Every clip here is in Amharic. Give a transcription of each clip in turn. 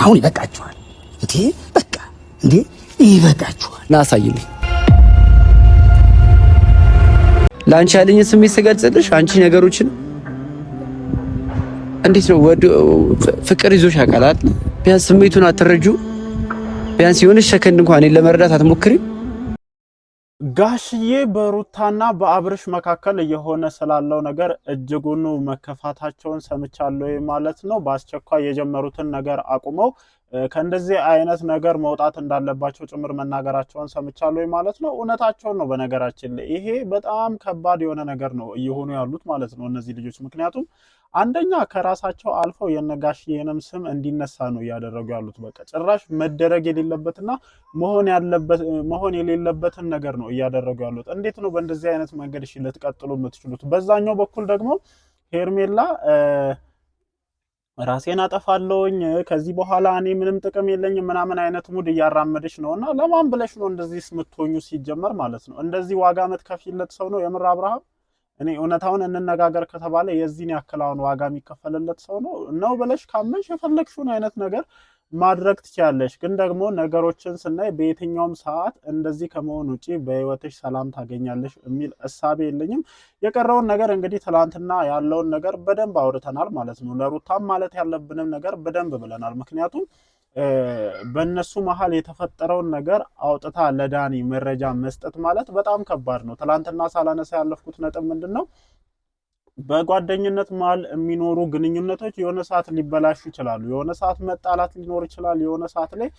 አሁን ይበቃችኋል እንዴ በቃ እንዴ ይበቃችኋል ናሳይልኝ ላንቺ ያለኝ ስሜት ስገልጽልሽ አንቺ ነገሮችን እንዴት ነው ፍቅር ይዞሽ ያቃላል ቢያንስ ስሜቱን አትረጁ ቢያንስ የሆነች ሰከንድ እንኳን ለመረዳት አትሞክሪ ጋሽዬ በሩታና በአብርሽ መካከል የሆነ ስላለው ነገር እጅጉን መከፋታቸውን ሰምቻለሁ ማለት ነው በአስቸኳይ የጀመሩትን ነገር አቁመው ከእንደዚህ አይነት ነገር መውጣት እንዳለባቸው ጭምር መናገራቸውን ሰምቻለሁ ማለት ነው እውነታቸውን ነው በነገራችን ላይ ይሄ በጣም ከባድ የሆነ ነገር ነው እየሆኑ ያሉት ማለት ነው እነዚህ ልጆች ምክንያቱም አንደኛ ከራሳቸው አልፈው የነጋሽዬንም ስም እንዲነሳ ነው ያደረጉ ያሉት በቃ ጭራሽ መደረግ የሌለበትና መሆን የሌለበትን ነገር ነው ያደረጉ ያሉት እንዴት ነው በእንደዚህ አይነት መንገድ እሺ ልትቀጥሉ የምትችሉት በዛኛው በኩል ደግሞ ሄርሜላ ራሴን አጠፋለሁኝ ከዚህ በኋላ እኔ ምንም ጥቅም የለኝም ምናምን አይነት ሙድ ያራመደሽ ነውና ለማን ብለሽ ነው እንደዚህ ስምትሆኙ ሲጀመር ማለት ነው እንደዚህ ዋጋ መትከፊለት ሰው ነው የምር አብርሃም እኔ እውነታውን እንነጋገር ከተባለ የዚህን ያክላውን ዋጋ የሚከፈልለት ሰው ነው ብለሽ ካመንሽ የፈለግሽውን አይነት ነገር ማድረግ ትችያለሽ ግን ደግሞ ነገሮችን ስናይ በየትኛውም ሰዓት እንደዚህ ከመሆን ውጪ በህይወትሽ ሰላም ታገኛለሽ የሚል እሳቤ የለኝም የቀረውን ነገር እንግዲህ ትላንትና ያለውን ነገር በደንብ አውርተናል ማለት ነው ለሩታም ማለት ያለብንም ነገር በደንብ ብለናል ምክንያቱም በእነሱ መሃል የተፈጠረውን ነገር አውጥታ ለዳኒ መረጃ መስጠት ማለት በጣም ከባድ ነው ትላንትና ሳላነሳ ያለፍኩት ነጥብ ምንድነው በጓደኝነት መሃል የሚኖሩ ግንኙነቶች የሆነ ሰዓት ሊበላሹ ይችላሉ የሆነ ሰዓት መጣላት ሊኖር ይችላል የሆነ ሰዓት ላይ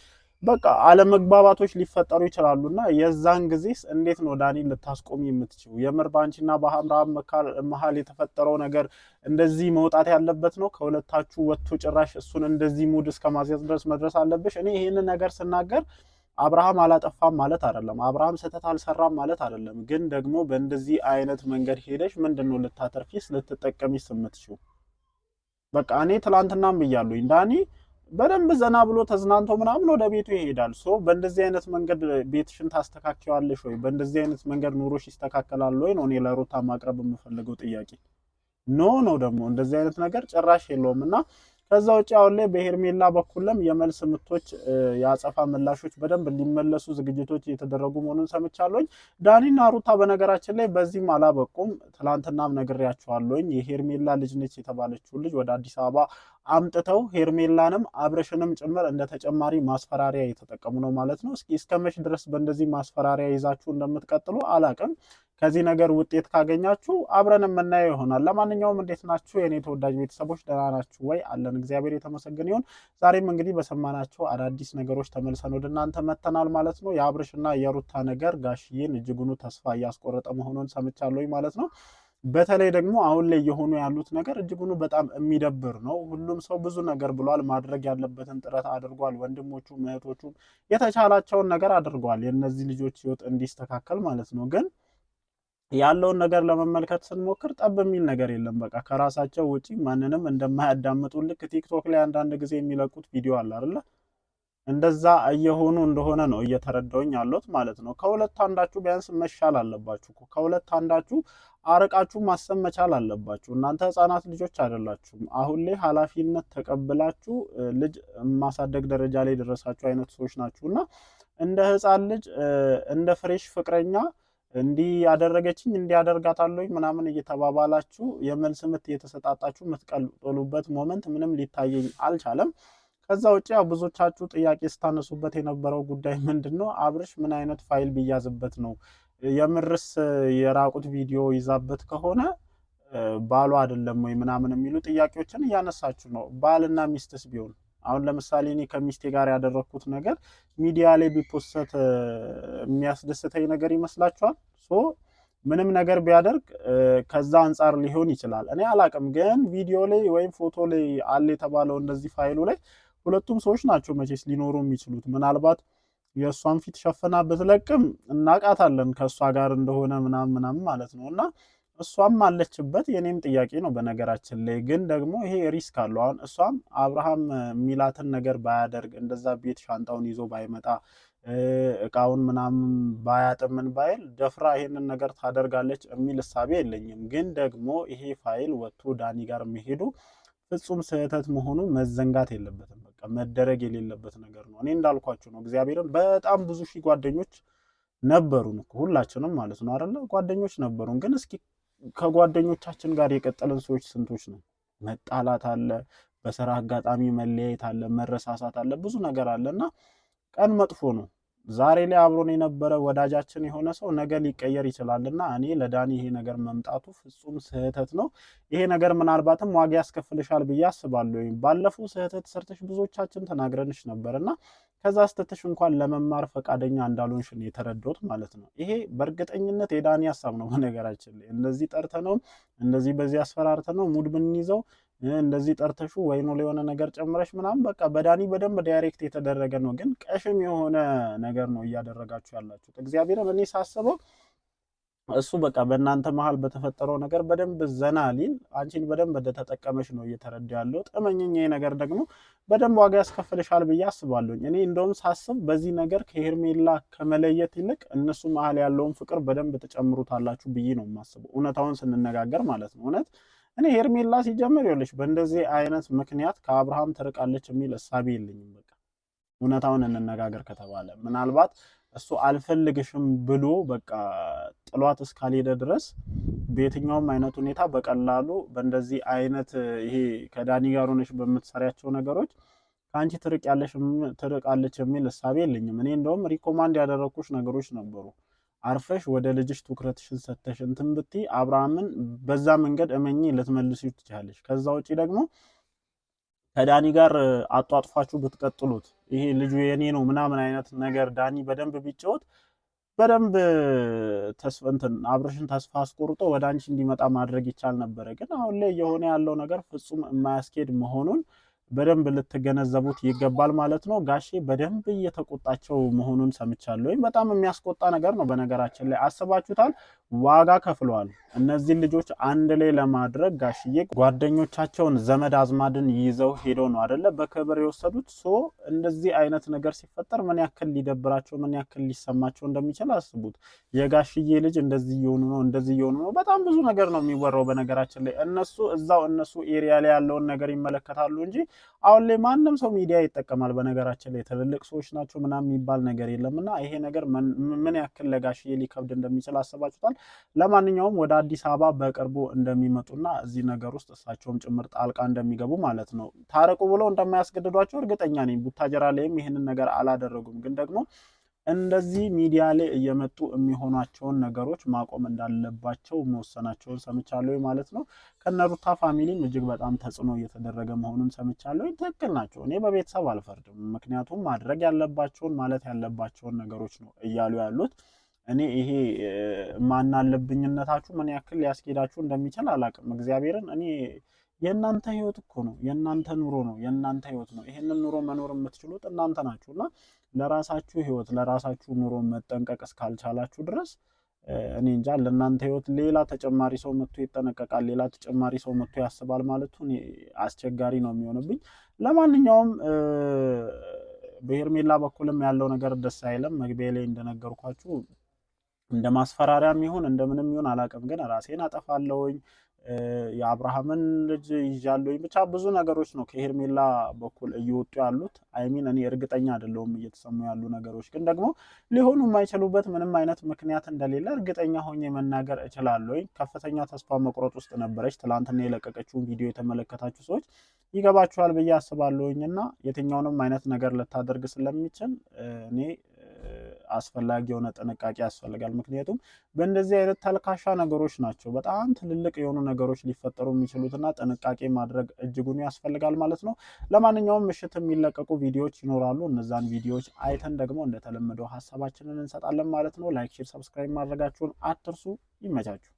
በቃ አለመግባባቶች ሊፈጠሩ ይችላሉና የዛን ጊዜስ እንዴት ነው ዳኒ ልታስቆም የምትችው የምር ባንቺና በአብርሃም መሃል የተፈጠረው ነገር እንደዚህ መውጣት ያለበት ነው ከሁለታችሁ ወጥቶ ጭራሽ እሱን እንደዚህ ሙድ እስከማዝያዝ ድረስ መድረስ አለብሽ እኔ ይሄንን ነገር ስናገር አብርሃም አላጠፋም ማለት አይደለም አብርሃም ስህተት አልሰራም ማለት አይደለም ግን ደግሞ በእንደዚህ አይነት መንገድ ሄደሽ ምንድነው ልታተርፊስ ልትጠቀሚስ የምትችው በቃ እኔ ትላንትናም ብያለሁ ዳኒ በደንብ ዘና ብሎ ተዝናንቶ ምናምን ወደ ቤቱ ይሄዳል በእንደዚህ አይነት መንገድ ቤትሽን ታስተካክያለሽ ወይ በእንደዚህ አይነት መንገድ ኑሮሽ ይስተካከላል ወይ ነው እኔ ለሩታ ማቅረብ የምፈልገው ጥያቄ ነው ደግሞ እንደዚህ አይነት ነገር ጭራሽ የለውምና ከዛ ውጪ አሁን ላይ በሄርሜላ በኩልም የመልስ ምቶች ያጸፋ ምላሾች በደንብ ሊመለሱ ዝግጅቶች እየተደረጉ መሆኑን ሰምቻለሁኝ ዳኒና ሩታ በነገራችን ላይ በዚህም አላበቁም ትላንትናም ነግሬያቸዋለሁኝ የሄርሜላ ልጅ ነች የተባለችው ልጅ ወደ አዲስ አበባ አምጥተው ሄርሜላንም አብርሽንም ጭምር እንደ ተጨማሪ ማስፈራሪያ እየተጠቀሙ ነው ማለት ነው እስከመች ድረስ በእንደዚህ ማስፈራሪያ ይዛችሁ እንደምትቀጥሉ አላቅም ከዚህ ነገር ውጤት ካገኛችሁ አብረን የምናየው ይሆናል ለማንኛውም እንዴት ናችሁ የኔ ተወዳጅ ቤተሰቦች ደህና ናችሁ ወይ አለን እግዚአብሔር የተመሰገነ ይሁን ዛሬም እንግዲህ በሰማናቸው አዳዲስ ነገሮች ተመልሰን ወደ እናንተ መተናል ማለት ነው የአብርሽና የሩታ ነገር ጋሽዬን እጅጉኑ ተስፋ ያስቆረጠ መሆኑን ሰምቻለሁኝ ማለት ነው በተለይ ደግሞ አሁን ላይ የሆኑ ያሉት ነገር እጅጉኑ በጣም የሚደብር ነው ሁሉም ሰው ብዙ ነገር ብሏል ማድረግ ያለበትን ጥረት አድርጓል ወንድሞቹ እህቶቹ የተቻላቸውን ነገር አድርጓል የነዚህ ልጆች ህይወት እንዲስተካከል ማለት ነው ግን ያለውን ነገር ለመመልከት ስንሞክር ጠብ የሚል ነገር የለም በቃ ከራሳቸው ውጪ ማንንም እንደማያዳምጡ ልክ ቲክቶክ ላይ አንዳንድ ጊዜ የሚለቁት ቪዲዮ አለ አይደል እንደዛ እየሆኑ እንደሆነ ነው እየተረዳውኝ ያሉት ማለት ነው ከሁለት አንዳችሁ ቢያንስ መሻል አለባችሁ ከሁለት አንዳችሁ አርቃችሁ ማሰብ መቻል አለባችሁ እናንተ ህፃናት ልጆች አይደላችሁም አሁን ላይ ኃላፊነት ተቀብላችሁ ልጅ ማሳደግ ደረጃ ላይ ደረሳችሁ አይነት ሰዎች ናችሁና እንደ ህፃን ልጅ እንደ ፍሬሽ ፍቅረኛ እንዲ ያደረገችኝ እንዲ ያደርጋታለኝ ምናምን እየተባባላችሁ የመልስ ምት እየተሰጣጣችሁ ምትቀልጡበት ሞመንት ምንም ሊታየኝ አልቻለም ከዛ ውጪ ብዙዎቻችሁ ጥያቄ ስታነሱበት የነበረው ጉዳይ ምንድነው አብርሽ ምን አይነት ፋይል ቢያዝበት ነው የምርስ የራቁት ቪዲዮ ይዛበት ከሆነ ባሉ አይደለም ወይ ምናምን የሚሉ ጥያቄዎችን ያነሳችሁ ነው ባልና ሚስትስ ቢሆን አሁን ለምሳሌ እኔ ከሚስቴ ጋር ያደረኩት ነገር ሚዲያ ላይ ቢፖስት የሚያስደስተኝ ነገር ይመስላችኋል ምንም ነገር ቢያደርግ ከዛ አንፃር ሊሆን ይችላል እኔ አላቅም ግን ቪዲዮ ላይ ወይም ፎቶ ላይ አለ የተባለው እንደዚህ ፋይሉ ላይ ሁለቱም ሰዎች ናቸው መቼስ ሊኖሩ የሚችሉት ምናልባት የሷን ፊት ሸፈና በትለቅም እናቃታለን ከሷ ጋር እንደሆነ ምናምን ማለት ነውና እሷም አለችበት የኔም ጥያቄ ነው በነገራችን ላይ ግን ደግሞ ይሄ ሪስክ አለው አሁን እሷም አብርሃም ሚላትን ነገር ባያደርግ እንደዛ ቤት ሻንጣውን ይዞ ባይመጣ እቃውን ምናምን ባያጥምን ባይል ደፍራ ይሄንን ነገር ታደርጋለች የሚል ሐሳብ የለኝም ግን ደግሞ ይሄ ፋይል ወጥቶ ዳኒ ጋር መሄዱ ፍጹም ስህተት መሆኑ መዘንጋት የለበትም በቃ መደረግ የሌለበት ነገር ነው። እኔ እንዳልኳችሁ ነው። እግዚአብሔርን በጣም ብዙ ሺህ ጓደኞች ነበሩን እኮ ሁላችንም ማለት ነው አይደለ? ጓደኞች ነበሩን። ግን እስኪ ከጓደኞቻችን ጋር የቀጠልን ሰዎች ስንቶች ነው? መጣላት አለ፣ በስራ አጋጣሚ መለያየት አለ፣ መረሳሳት አለ፣ ብዙ ነገር አለና ቀን መጥፎ ነው። ዛሬ ላይ አብሮን የነበረ ወዳጃችን የሆነ ሰው ነገ ሊቀየር ይችላልና እኔ ለዳኒ ይሄ ነገር መምጣቱ ፍጹም ስህተት ነው። ይሄ ነገር ምናልባትም ዋጋ ያስከፍልሻል ብዬ አስባለሁ። ባለፈው ስህተት ሰርተሽ ብዙዎቻችን ተናግረንሽ ነበርና ከዛ ስህተትሽ እንኳን ለመማር ፈቃደኛ እንዳልሆንሽ ነው የተረዳሁት ማለት ነው። ይሄ በእርግጠኝነት የዳኒ ሀሳብ ነው። በነገራችን ላይ እንደዚህ ጠርተ ነው እንደዚህ በዚህ አስፈራርተ ነው ሙድ ብንይዘው እንደዚህ ጠርተሹ ወይ ነው የሆነ ነገር ጨምረሽ ምናምን በቃ በዳኒ በደንብ ዳይሬክት የተደረገ ነው። ግን ቀሽም የሆነ ነገር ነው እያደረጋችሁ ያላችሁት። እግዚአብሔርን እኔ ሳስበው እሱ በቃ በእናንተ መሀል በተፈጠረው ነገር በደንብ ዘና ሊል አንቺን በደንብ እንደተጠቀመሽ ነው እየተረዳ ያለው። ጥመኝኝ ይሄ ነገር ደግሞ በደንብ ዋጋ ያስከፍልሻል ብዬ አስባለሁኝ። እኔ እንደውም ሳስብ በዚህ ነገር ከሄርሜላ ከመለየት ይልቅ እነሱ መሀል ያለውን ፍቅር በደንብ ትጨምሩታላችሁ ብዬ ነው የማስበው፣ እውነታውን ስንነጋገር ማለት ነው። እውነት እኔ ሄርሜላ ሲጀምር ይኸውልሽ በእንደዚህ አይነት ምክንያት ከአብርሃም ትርቃለች የሚል እሳቤ የለኝም። በቃ እውነታውን እንነጋገር ከተባለ ምናልባት እሱ አልፈልግሽም ብሎ በቃ ጥሏት እስካልሄደ ድረስ በየትኛውም አይነት ሁኔታ በቀላሉ በእንደዚህ አይነት ይሄ ከዳኒ ጋር ሆነሽ በምትሰሪያቸው ነገሮች ከአንቺ ትርቃለች የሚል እሳቤ የለኝም። እኔ እንደውም ሪኮማንድ ያደረኩሽ ነገሮች ነበሩ። አርፈሽ ወደ ልጅሽ ትኩረትሽን ሰተሽ እንትን ብትይ አብርሃምን በዛ መንገድ እመኚ ልትመልሺው ትችላለሽ። ከዛ ውጪ ደግሞ ከዳኒ ጋር አጧጥፋችሁ ብትቀጥሉት ይሄ ልጁ የኔ ነው ምናምን አይነት ነገር ዳኒ በደንብ ቢጫወት በደንብ አብርሽን ተስፋ አስቆርጦ ወደ አንቺ እንዲመጣ ማድረግ ይቻል ነበረ። ግን አሁን ላይ የሆነ ያለው ነገር ፍጹም የማያስኬድ መሆኑን በደንብ ልትገነዘቡት ይገባል ማለት ነው። ጋሼ በደንብ እየተቆጣቸው መሆኑን ሰምቻለሁ። በጣም የሚያስቆጣ ነገር ነው። በነገራችን ላይ አስባችሁታል? ዋጋ ከፍለዋል። እነዚህ ልጆች አንድ ላይ ለማድረግ ጋሽዬ ጓደኞቻቸውን ዘመድ አዝማድን ይዘው ሄደው ነው አይደለ በክብር የወሰዱት። እንደዚህ አይነት ነገር ሲፈጠር ምን ያክል ሊደብራቸው ምን ያክል ሊሰማቸው እንደሚችል አስቡት። የጋሽዬ ልጅ እንደዚህ እየሆኑ ነው እንደዚህ እየሆኑ ነው። በጣም ብዙ ነገር ነው የሚወራው። በነገራችን ላይ እነሱ ኤሪያ ላይ ያለውን ነገር ይመለከታሉ እንጂ አሁን ላይ ማንም ሰው ሚዲያ ይጠቀማል። በነገራችን ላይ ትልልቅ ሰዎች ናቸው ምናምን የሚባል ነገር የለምና ይሄ ነገር ምን ያክል ለጋሽዬ ሊከብድ እንደሚችል አስባችሁታል? ለማንኛውም ወደ አዲስ አበባ በቅርቡ እንደሚመጡና እዚህ ነገር ውስጥ እሳቸውም ጭምር ጣልቃ እንደሚገቡ ማለት ነው። ታረቁ ብለው እንደማያስገድዷቸው እርግጠኛ ነኝ። ቡታጀራ ላይም ይህንን ነገር አላደረጉም። ግን ደግሞ እንደዚህ ሚዲያ ላይ እየመጡ የሚሆኗቸውን ነገሮች ማቆም እንዳለባቸው መወሰናቸውን ሰምቻለሁ ማለት ነው። ከነሩታ ፋሚሊም እጅግ በጣም ተጽዕኖ እየተደረገ መሆኑን ሰምቻለሁ። ትክክል ናቸው። እኔ በቤተሰብ አልፈርድም። ምክንያቱም ማድረግ ያለባቸውን ማለት ያለባቸውን ነገሮች ነው እያሉ ያሉት። እኔ ይሄ ማናለብኝነታችሁ ምን ያክል ሊያስኬዳችሁ እንደሚችል አላውቅም። እግዚአብሔርን እኔ የእናንተ ህይወት እኮ ነው፣ የእናንተ ኑሮ ነው፣ የእናንተ ህይወት ነው። ይሄንን ኑሮ መኖር የምትችሉት እናንተ ናችሁና ለራሳችሁ ህይወት ለራሳችሁ ኑሮ መጠንቀቅ እስካልቻላችሁ ድረስ እኔ እንጃ ለእናንተ ህይወት ሌላ ተጨማሪ ሰው መጥቶ ይጠነቀቃል፣ ሌላ ተጨማሪ ሰው መጥቶ ያስባል ማለቱ አስቸጋሪ ነው የሚሆንብኝ። ለማንኛውም በሄርሜላ በኩልም ያለው ነገር ደስ አይልም። መግቢያ ላይ እንደነገርኳችሁ እንደ ማስፈራሪያም ይሁን እንደምንም ይሁን አላውቅም፣ ግን ራሴን አጠፋለሁኝ የአብርሃምን ልጅ ይዣለሁኝ ብቻ ብዙ ነገሮች ነው ከሄርሜላ በኩል እየወጡ ያሉት። አይሚን እኔ እርግጠኛ አይደለሁም እየተሰሙ ያሉ ነገሮች፣ ግን ደግሞ ሊሆኑ የማይችሉበት ምንም አይነት ምክንያት እንደሌለ እርግጠኛ ሆኜ መናገር እችላለሁኝ። ከፍተኛ ተስፋ መቁረጥ ውስጥ ነበረች። ትላንትና የለቀቀችውን ቪዲዮ የተመለከታችሁ ሰዎች ይገባችኋል ብዬ አስባለሁኝ። እና የትኛውንም አይነት ነገር ልታደርግ ስለሚችል እኔ አስፈላጊ የሆነ ጥንቃቄ ያስፈልጋል። ምክንያቱም በእንደዚህ አይነት ተልካሻ ነገሮች ናቸው በጣም ትልልቅ የሆኑ ነገሮች ሊፈጠሩ የሚችሉትና ጥንቃቄ ማድረግ እጅጉን ያስፈልጋል ማለት ነው። ለማንኛውም ምሽት የሚለቀቁ ቪዲዮዎች ይኖራሉ። እነዛን ቪዲዮዎች አይተን ደግሞ እንደተለመደው ሀሳባችንን እንሰጣለን ማለት ነው። ላይክ፣ ሼር፣ ሰብስክራይብ ማድረጋችሁን አትርሱ። ይመቻችሁ።